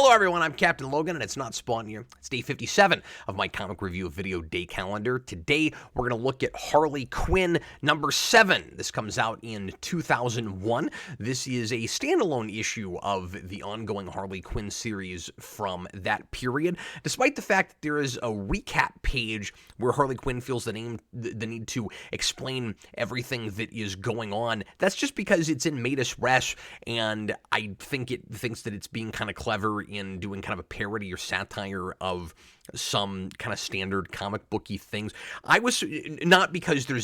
Hello everyone, I'm Captain Logan, and it's not Spawn here. It's day 57 of my comic review video day calendar. Today, we're going to look at Harley Quinn number 7. This comes out in 2001. This is a standalone issue of the ongoing Harley Quinn series from that period, despite the fact that there is a recap page where Harley Quinn feels the need to explain everything that is going on. That's just because it's in Medias Res, and I think it thinks that it's being kind of clever in doing kind of a parody or satire of some kind of standard comic booky things. I was not because we're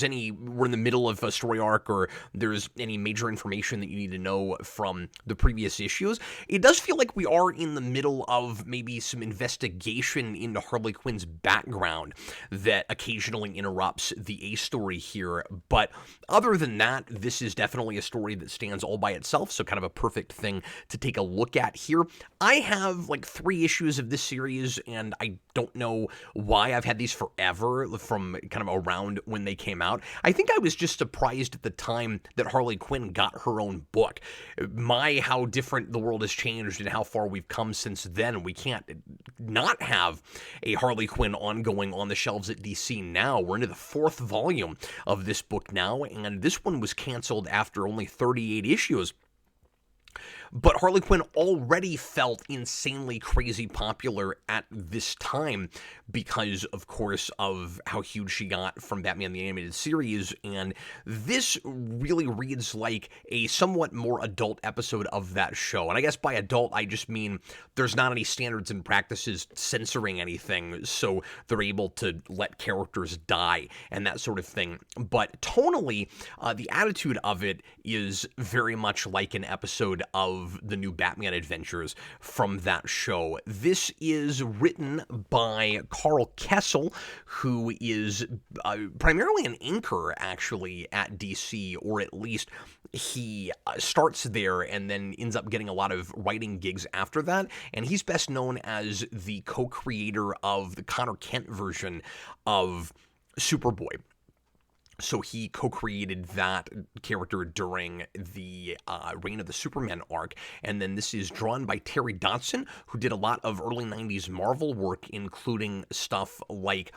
in the middle of a story arc or there's any major information that you need to know from the previous issues. It does feel like we are in the middle of maybe some investigation into Harley Quinn's background that occasionally interrupts the A story here. But other than that, this is definitely a story that stands all by itself, so kind of a perfect thing to take a look at here. I have like 3 issues of this series, and I don't know why I've had these forever from kind of around when they came out. I think I was just surprised at the time that Harley Quinn got her own book. How different the world has changed and how far we've come since then. We can't not have a Harley Quinn ongoing on the shelves at DC now. We're into the 4th volume of this book now, and this one was canceled after only 38 issues. But Harley Quinn already felt insanely crazy popular at this time because, of course, of how huge she got from Batman the Animated Series, and this really reads like a somewhat more adult episode of that show. And I guess by adult, I just mean there's not any standards and practices censoring anything, so they're able to let characters die and that sort of thing. But tonally, the attitude of it is very much like an episode of the new Batman adventures from that show. This is written by Carl Kessel, who is primarily an inker, actually, at DC, or at least he starts there and then ends up getting a lot of writing gigs after that, and he's best known as the co-creator of the Connor Kent version of Superboy. So he co-created that character during the Reign of the Superman arc, and then this is drawn by Terry Dodson, who did a lot of early 90s Marvel work, including stuff like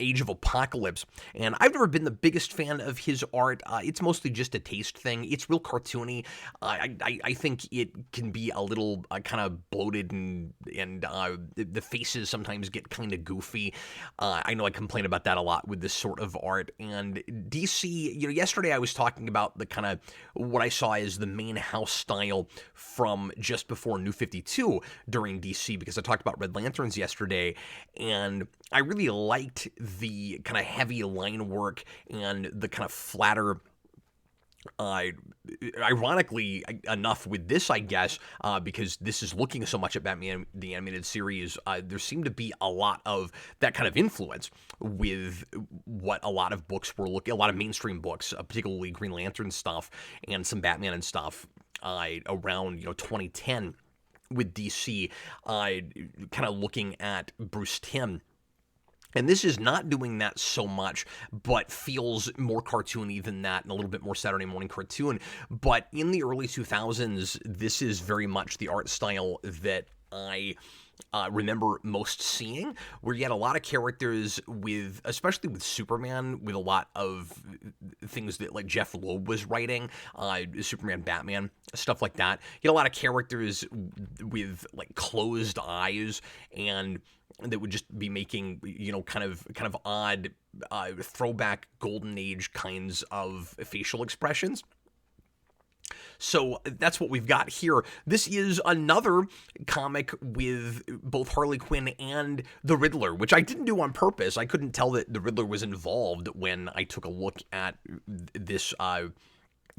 Age of Apocalypse, and I've never been the biggest fan of his art. It's mostly just a taste thing. It's real cartoony. I think it can be a little kind of bloated, and the faces sometimes get kind of goofy. I know I complain about that a lot with this sort of art. And DC, yesterday I was talking about the kind of what I saw as the main house style from just before New 52 during DC, because I talked about Red Lanterns yesterday, and I really liked the kind of heavy line work and the kind of flatter, ironically enough with this, I guess, because this is looking so much at Batman the Animated Series, there seemed to be a lot of that kind of influence with what a lot of books were looking, a lot of mainstream books, particularly Green Lantern stuff and some Batman and stuff around 2010 with DC, kind of looking at Bruce Timm. And this is not doing that so much, but feels more cartoony than that and a little bit more Saturday morning cartoon. But in the early 2000s, this is very much the art style that I remember most seeing, where you had a lot of characters especially with Superman, with a lot of things that like Jeff Loeb was writing, Superman, Batman, stuff like that. You had a lot of characters with like closed eyes and that would just be making, kind of odd throwback golden age kinds of facial expressions. So that's what we've got here. This is another comic with both Harley Quinn and the Riddler, which I didn't do on purpose. I couldn't tell that the Riddler was involved when I took a look at this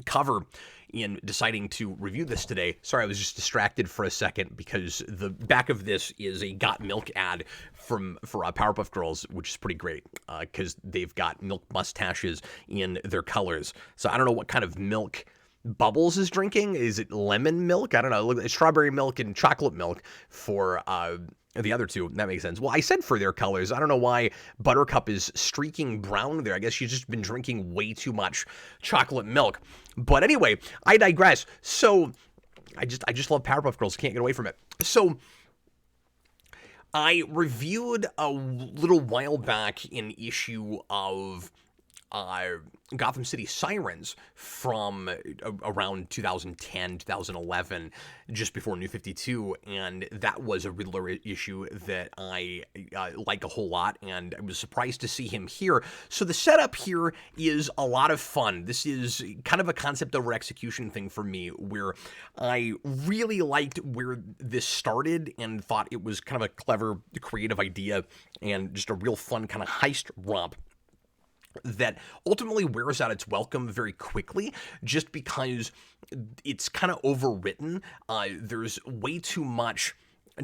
cover in deciding to review this today. Sorry, I was just distracted for a second because the back of this is a Got Milk ad for Powerpuff Girls, which is pretty great because they've got milk mustaches in their colors. So I don't know what kind of milk Bubbles is drinking. Is it lemon milk? I don't know. Look, it's strawberry milk and chocolate milk for the other two. That makes sense. Well, I said for their colors. I don't know why Buttercup is streaking brown there. I guess she's just been drinking way too much chocolate milk. But anyway, I digress. So I just love Powerpuff Girls. Can't get away from it. So I reviewed a little while back an issue of Gotham City Sirens from around 2010, 2011, just before New 52, and that was a Riddler issue that I like a whole lot, and I was surprised to see him here. So the setup here is a lot of fun. This is kind of a concept over execution thing for me, where I really liked where this started and thought it was kind of a clever, creative idea and just a real fun kind of heist romp that ultimately wears out its welcome very quickly, just because it's kind of overwritten. There's way too much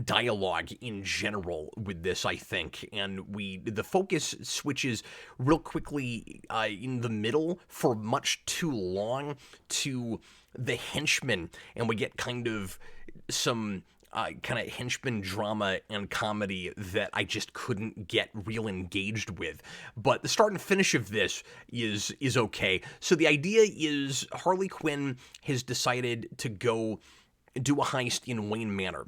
dialogue in general with this, I think, and the focus switches real quickly in the middle for much too long to the henchmen, and we get kind of some kind of henchman drama and comedy that I just couldn't get real engaged with. But the start and finish of this is okay. So the idea is Harley Quinn has decided to go do a heist in Wayne Manor,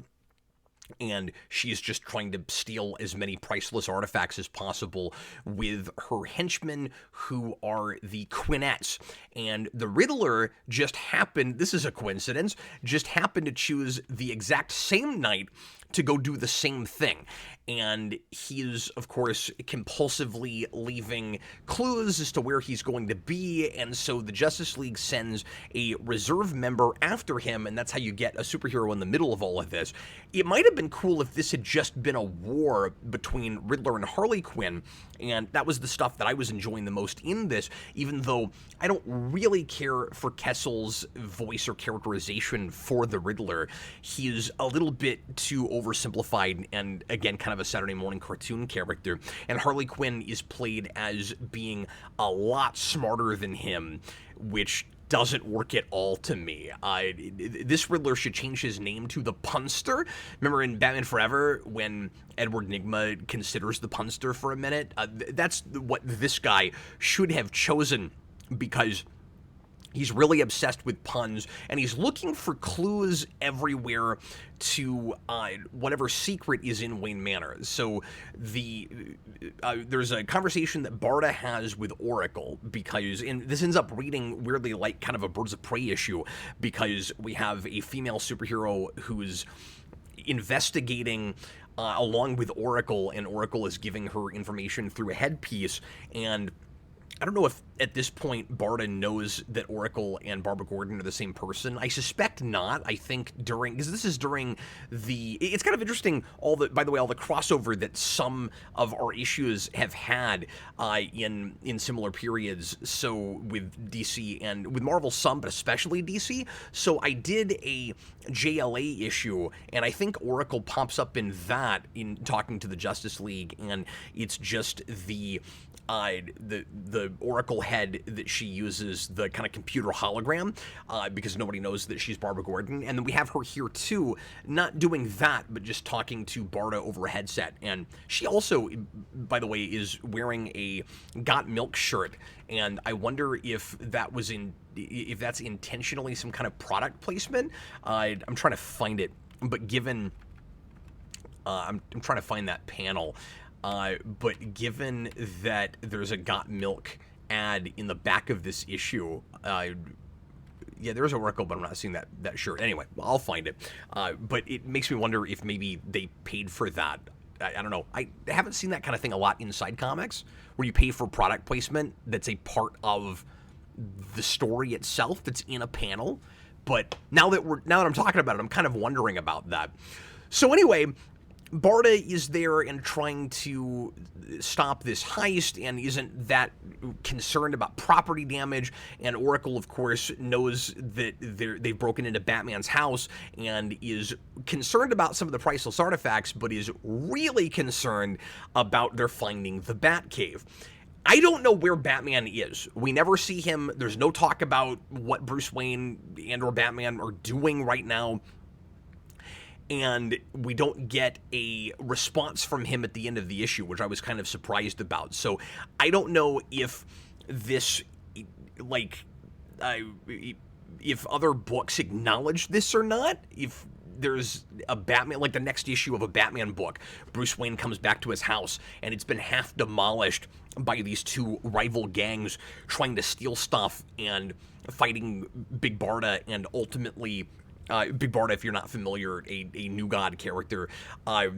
and she's just trying to steal as many priceless artifacts as possible with her henchmen, who are the Quinnettes. And the Riddler just happened, this is a coincidence, just happened to choose the exact same night to go do the same thing. And he's, of course, compulsively leaving clues as to where he's going to be, and so the Justice League sends a reserve member after him, and that's how you get a superhero in the middle of all of this. It might have been cool if this had just been a war between Riddler and Harley Quinn, and that was the stuff that I was enjoying the most in this, even though I don't really care for Kessel's voice or characterization for the Riddler. He's a little bit too oversimplified and, again, kind of a Saturday morning cartoon character, and Harley Quinn is played as being a lot smarter than him, which doesn't work at all to me. This Riddler should change his name to the Punster. Remember in Batman Forever when Edward Nygma considers the Punster for a minute? That's what this guy should have chosen, because he's really obsessed with puns, and he's looking for clues everywhere to whatever secret is in Wayne Manor. So there's a conversation that Barda has with Oracle, because, and this ends up reading weirdly like kind of a Birds of Prey issue, because we have a female superhero who's investigating along with Oracle, and Oracle is giving her information through a headpiece, and I don't know if at this point Barda knows that Oracle and Barbara Gordon are the same person. I suspect not. I think because this is during it's kind of interesting, by the way, all the crossover that some of our issues have had in similar periods. So with DC and with Marvel some, but especially DC. So I did a JLA issue, and I think Oracle pops up in that in talking to the Justice League, and it's just the Oracle head that she uses, the kind of computer hologram, because nobody knows that she's Barbara Gordon. And then we have her here too, not doing that, but just talking to Barda over a headset. And she also, by the way, is wearing a Got Milk shirt, and I wonder if that's intentionally some kind of product placement. I'm trying to find it, but given I'm trying to find that panel. But given that there's a Got Milk ad in the back of this issue, yeah, there's Oracle, but I'm not seeing that shirt. Anyway, I'll find it. But it makes me wonder if maybe they paid for that. I don't know. I haven't seen that kind of thing a lot inside comics, where you pay for product placement that's a part of the story itself that's in a panel. But now that I'm talking about it, I'm kind of wondering about that. So anyway, Barda is there and trying to stop this heist and isn't that concerned about property damage. And Oracle, of course, knows that they've broken into Batman's house and is concerned about some of the priceless artifacts, but is really concerned about their finding the Batcave. I don't know where Batman is. We never see him. There's no talk about what Bruce Wayne and or Batman are doing right now. And we don't get a response from him at the end of the issue, which I was kind of surprised about. So I don't know if this, if other books acknowledge this or not. If there's a Batman, like the next issue of a Batman book, Bruce Wayne comes back to his house and it's been half demolished by these two rival gangs trying to steal stuff and fighting Big Barda, and ultimately Big Barda, if you're not familiar, a New God character. I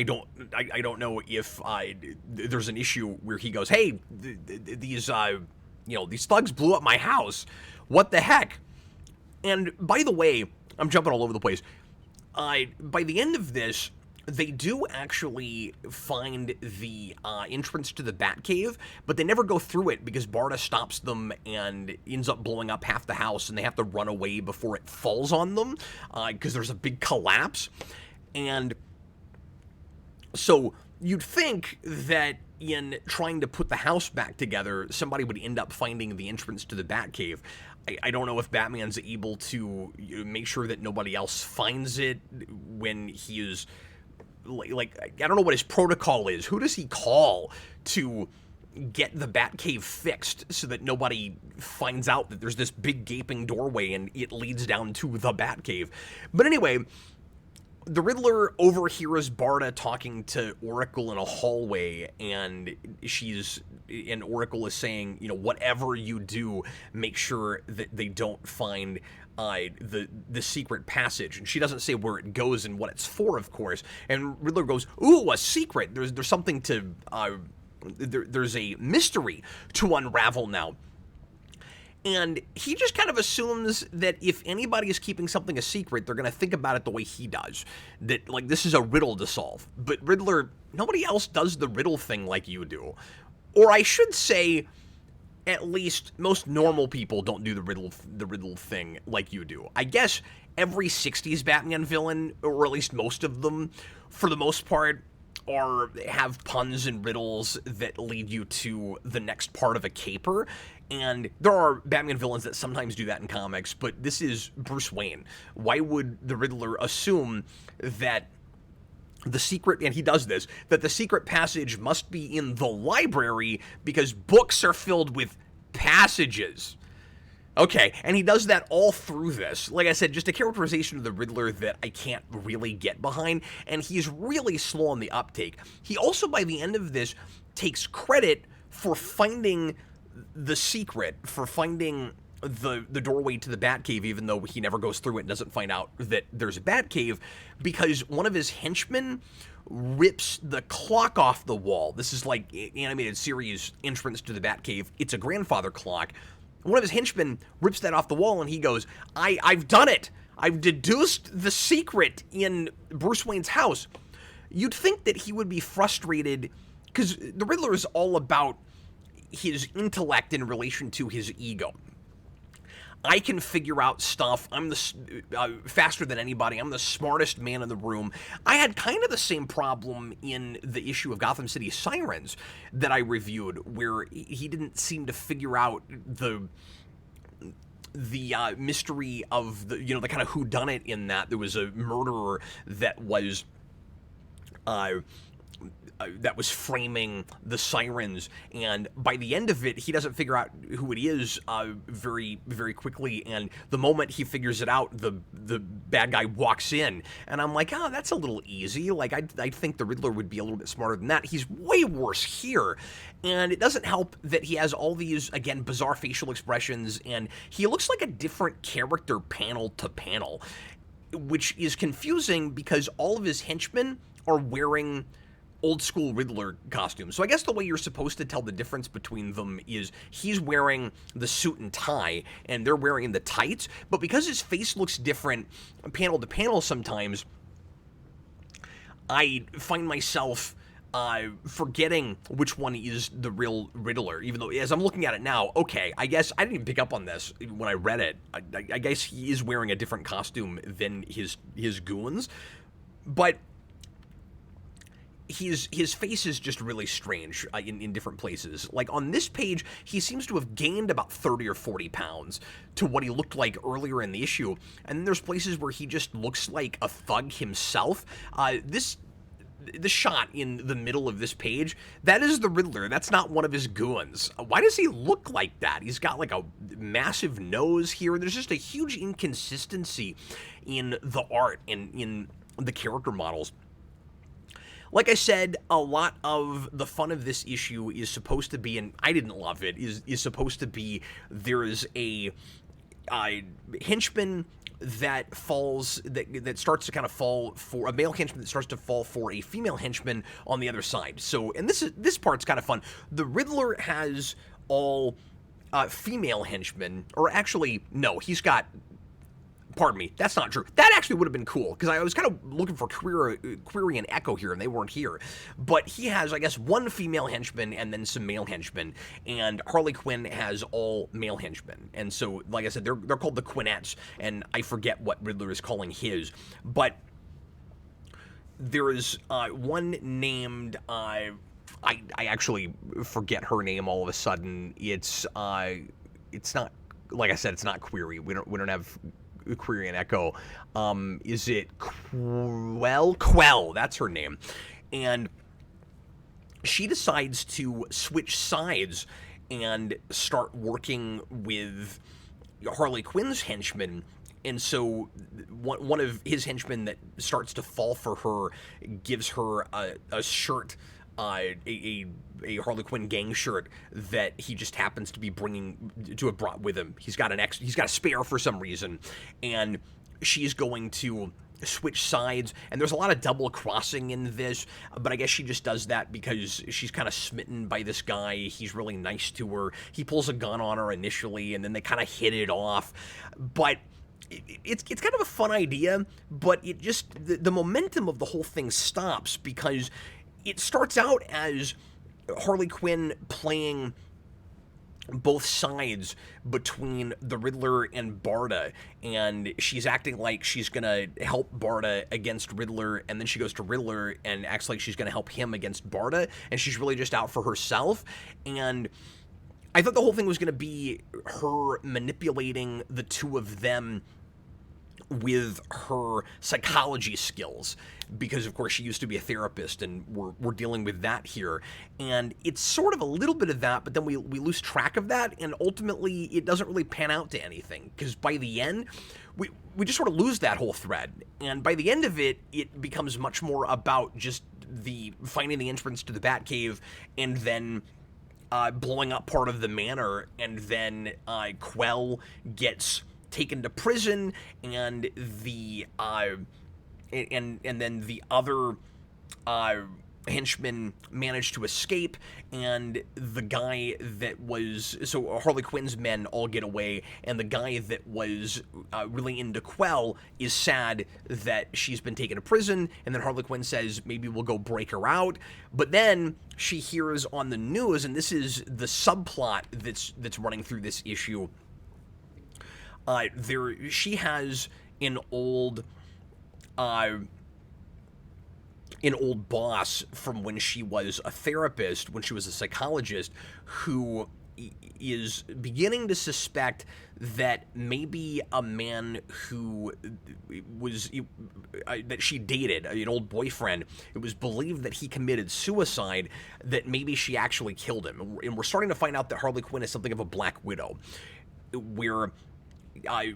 don't know if there's an issue where he goes, hey, these these thugs blew up my house. What the heck? And by the way, I'm jumping all over the place. By the end of this, they do actually find the entrance to the Batcave, but they never go through it because Barda stops them and ends up blowing up half the house, and they have to run away before it falls on them because there's a big collapse. And so you'd think that in trying to put the house back together, somebody would end up finding the entrance to the Batcave. I don't know if Batman's able to make sure that nobody else finds it when he is... Like, I don't know what his protocol is. Who does he call to get the Batcave fixed so that nobody finds out that there's this big gaping doorway and it leads down to the Batcave? But anyway, the Riddler overhears Barda talking to Oracle in a hallway, and Oracle is saying, whatever you do, make sure that they don't find the secret passage. And she doesn't say where it goes and what it's for, of course. And Riddler goes, ooh, a secret. There's something to there's a mystery to unravel now. And he just kind of assumes that if anybody is keeping something a secret, they're going to think about it the way he does. That, like, this is a riddle to solve. But Riddler, nobody else does the riddle thing like you do. Or I should say, at least most normal people don't do the riddle thing like you do. I guess every 60s Batman villain, or at least most of them, for the most part, have puns and riddles that lead you to the next part of a caper. And there are Batman villains that sometimes do that in comics, but this is Bruce Wayne. Why would the Riddler assume that the secret, and he does this, that the secret passage must be in the library because books are filled with passages? Okay, and he does that all through this. Like I said, just a characterization of the Riddler that I can't really get behind, and he's really slow on the uptake. He also, by the end of this, takes credit for finding the secret, for finding the doorway to the Batcave, even though he never goes through it and doesn't find out that there's a Batcave, because one of his henchmen rips the clock off the wall. This is like animated series entrance to the Batcave. It's a grandfather clock. One of his henchmen rips that off the wall, and he goes, I've done it. I've deduced the secret in Bruce Wayne's house. You'd think that he would be frustrated, because the Riddler is all about his intellect in relation to his ego. I can figure out stuff. I'm faster than anybody. I'm the smartest man in the room. I had kind of the same problem in the issue of Gotham City Sirens that I reviewed, where he didn't seem to figure out the mystery of the kind of whodunit in that. There was a murderer that was framing the sirens, and by the end of it, he doesn't figure out who it is very, very quickly, and the moment he figures it out, the bad guy walks in, and I'm like, oh, that's a little easy. Like, I think the Riddler would be a little bit smarter than that. He's way worse here, and it doesn't help that he has all these, again, bizarre facial expressions, and he looks like a different character panel to panel, which is confusing because all of his henchmen are wearing old school Riddler costumes. So I guess the way you're supposed to tell the difference between them is he's wearing the suit and tie and they're wearing the tights, but because his face looks different panel to panel sometimes, I find myself forgetting which one is the real Riddler, even though as I'm looking at it now, okay, I guess I didn't even pick up on this when I read it. I guess he is wearing a different costume than his goons, but his face is just really strange in different places. Like on this page, he seems to have gained about 30 or 40 pounds to what he looked like earlier in the issue. And then there's places where he just looks like a thug himself. This the shot in the middle of this page, that is the Riddler. That's not one of his goons. Why does he look like that? He's got like a massive nose here. There's just a huge inconsistency in the art and in the character models. Like I said, a lot of the fun of this issue is supposed to be, and I didn't love it, is supposed to be there is a henchman that falls, that starts to kind of fall for a male henchman that starts to fall for a female henchman on the other side. So, and this part's kind of fun. The Riddler has all female henchmen, or actually, no, he's got. Pardon me, that's not true. That actually would have been cool, because I was kind of looking for Query and Echo here, and they weren't here. But he has, I guess, one female henchman and then some male henchmen, and Harley Quinn has all male henchmen. And so, like I said, they're called the Quinnettes, and I forget what Riddler is calling his. But there is one named, I actually forget her name all of a sudden. It's not, like I said, it's not Query. We don't have Query and Echo. Is it Quell? Quell, that's her name. And she decides to switch sides and start working with Harley Quinn's henchmen. And so one of his henchmen that starts to fall for her gives her a shirt, a Harley Quinn gang shirt that he just happens to be bringing to have brought with him. He's got a spare for some reason, and she's going to switch sides. And there's a lot of double crossing in this, but I guess she just does that because she's kind of smitten by this guy. He's really nice to her. He pulls a gun on her initially, and then they kind of hit it off. But it's kind of a fun idea, but it just the momentum of the whole thing stops because it starts out as Harley Quinn playing both sides between the Riddler and Barda, and she's acting like she's gonna help Barda against Riddler, and then she goes to Riddler and acts like she's gonna help him against Barda, and she's really just out for herself. And I thought the whole thing was gonna be her manipulating the two of them with her psychology skills, because of course she used to be a therapist, and we're dealing with that here. And it's sort of a little bit of that, but then we lose track of that, and ultimately it doesn't really pan out to anything, because by the end we just sort of lose that whole thread. And by the end of it, it becomes much more about just the finding the entrance to the Batcave, and then blowing up part of the manor, and then Quell gets taken to prison, and the and then the other henchmen managed to escape, and the guy that was, so Harley Quinn's men all get away, and the guy that was really into Quell is sad that she's been taken to prison, and then Harley Quinn says maybe we'll go break her out. But then she hears on the news, and this is the subplot that's running through this issue. She has an old boss from when she was a therapist, when she was a psychologist, who is beginning to suspect that maybe a man who was that she dated, an old boyfriend, it was believed that he committed suicide, that maybe she actually killed him. And we're starting to find out that Harley Quinn is something of a Black Widow, where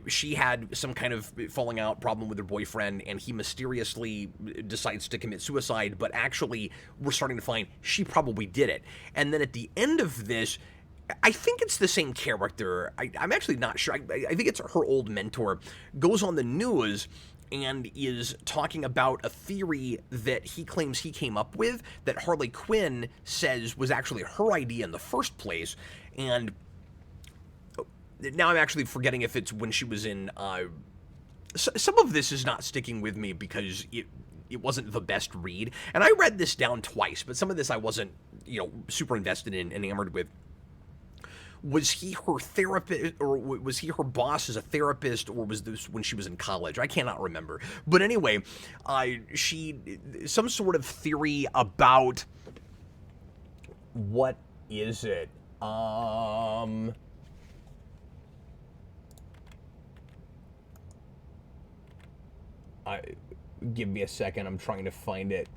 she had some kind of falling out problem with her boyfriend, and he mysteriously decides to commit suicide, but actually we're starting to find she probably did it. And then at the end of this, I think it's the same character. I'm actually not sure. I think it's her old mentor, goes on the news and is talking about a theory that he claims he came up with, that Harley Quinn says was actually her idea in the first place. And now I'm actually forgetting if it's when she was in, some of this is not sticking with me because it wasn't the best read. And I read this down twice, but some of this I wasn't, super invested in, enamored with. Was he her therapist, or was he her boss as a therapist, or was this when she was in college? I cannot remember. But anyway, some sort of theory about, what is it? Give me a second, I'm trying to find it.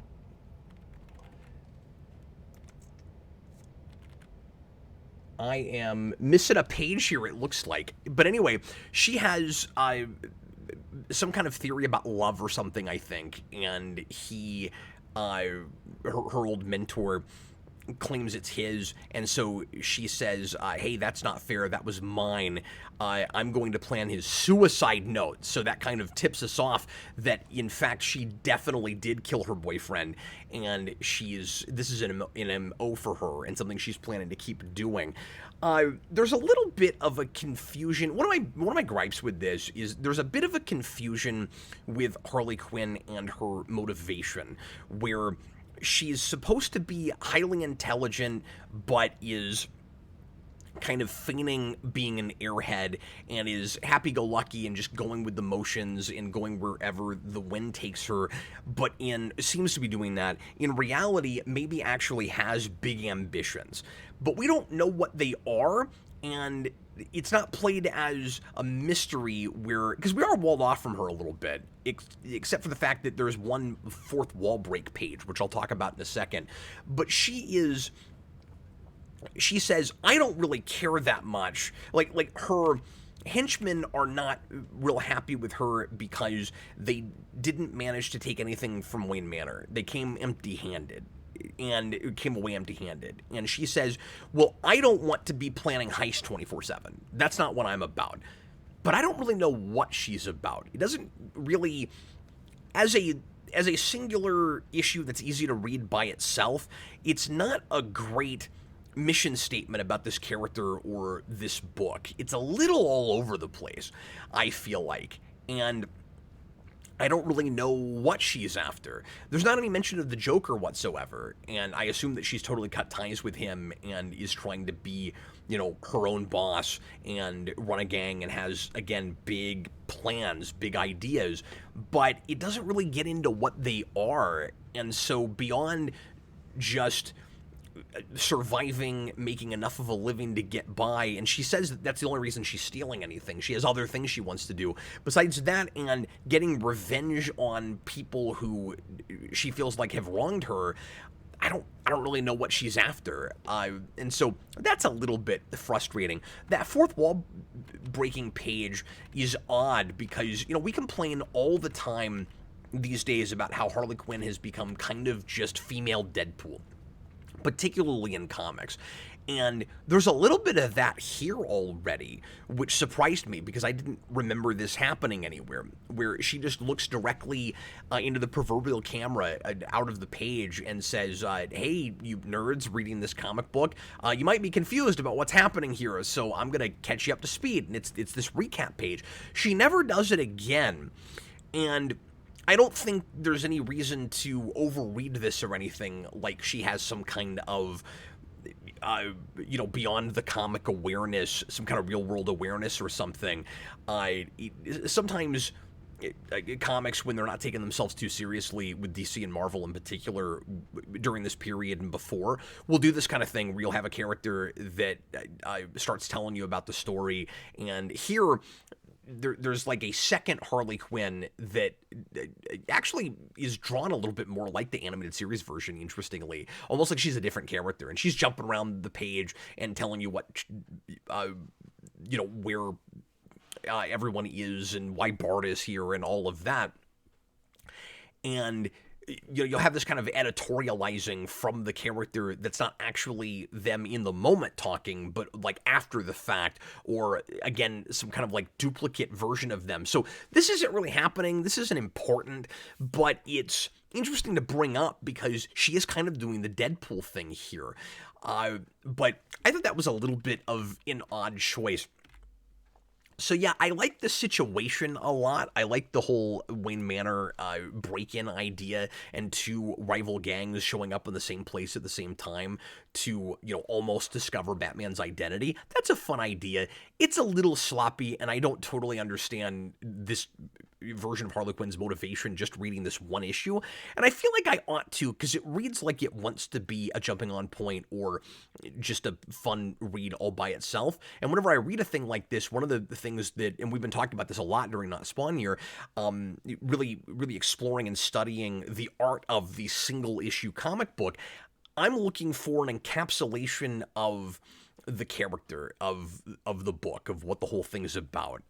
I am missing a page here, it looks like. But anyway, she has some kind of theory about love or something, I think. And her old mentor claims it's his, and so she says, hey, that's not fair, that was mine. I'm going to plan his suicide note. So that kind of tips us off that, in fact, she definitely did kill her boyfriend, and this is an MO for her, and something she's planning to keep doing. There's a little bit of a confusion. One of my gripes with this is there's a bit of a confusion with Harley Quinn and her motivation, where she's supposed to be highly intelligent, but is kind of feigning being an airhead and is happy-go-lucky and just going with the motions and going wherever the wind takes her, but seems to be doing that. In reality, maybe actually has big ambitions. But we don't know what they are, and it's not played as a mystery because we are walled off from her a little bit, except for the fact that there's one fourth wall break page, which I'll talk about in a second. But she says, I don't really care that much. Like her henchmen are not real happy with her because they didn't manage to take anything from Wayne Manor. They came empty-handed. And it came away empty-handed. And she says, well, I don't want to be planning heist 24/7. That's not what I'm about. But I don't really know what she's about. It doesn't really, as a singular issue that's easy to read by itself, it's not a great mission statement about this character or this book. It's a little all over the place, I feel like. And I don't really know what she's after. There's not any mention of the Joker whatsoever, and I assume that she's totally cut ties with him and is trying to be, her own boss and run a gang and has, again, big plans, big ideas, but it doesn't really get into what they are. And so beyond just surviving, making enough of a living to get by, and she says that that's the only reason she's stealing anything. She has other things she wants to do besides that, and getting revenge on people who she feels like have wronged her. I don't really know what she's after, and so that's a little bit frustrating. That fourth wall breaking page is odd because we complain all the time these days about how Harley Quinn has become kind of just female Deadpool, particularly in comics. And there's a little bit of that here already, which surprised me because I didn't remember this happening anywhere, where she just looks directly into the proverbial camera out of the page and says, hey, you nerds reading this comic book, you might be confused about what's happening here, so I'm going to catch you up to speed. And it's this recap page. She never does it again. And I don't think there's any reason to overread this or anything, like she has some kind of, beyond the comic awareness, some kind of real world awareness or something. Sometimes comics, when they're not taking themselves too seriously, with DC and Marvel in particular, during this period and before, will do this kind of thing where you'll have a character that starts telling you about the story, and here there's like a second Harley Quinn that actually is drawn a little bit more like the animated series version, interestingly. Almost like she's a different character, and she's jumping around the page and telling you what, where everyone is and why Barda is here and all of that. And you'll have this kind of editorializing from the character that's not actually them in the moment talking, but like after the fact, or again, some kind of like duplicate version of them. So this isn't really happening. This isn't important, but it's interesting to bring up because she is kind of doing the Deadpool thing here. But I thought that was a little bit of an odd choice. So yeah, I like the situation a lot. I like the whole Wayne Manor break-in idea and two rival gangs showing up in the same place at the same time to, almost discover Batman's identity. That's a fun idea. It's a little sloppy, and I don't totally understand this version of Harley Quinn's motivation just reading this one issue, and I feel like I ought to, because it reads like it wants to be a jumping on point or just a fun read all by itself. And whenever I read a thing like this, one of the things that, and we've been talking about this a lot during Not Spawn here, really exploring and studying the art of the single issue comic book, I'm looking for an encapsulation of the character of the book, of what the whole thing is about,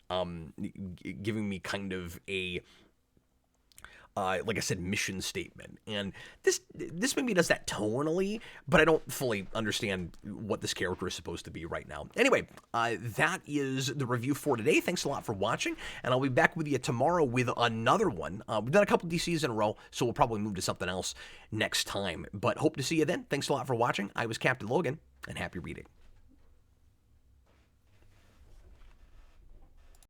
giving me kind of a like I said, mission statement. And this maybe does that tonally, but I don't fully understand what this character is supposed to be right now. Anyway, that is the review for today. Thanks a lot for watching, and I'll be back with you tomorrow with another one. We've done a couple DCs in a row, so we'll probably move to something else next time. But hope to see you then. Thanks a lot for watching. I was Captain Logan, and happy reading.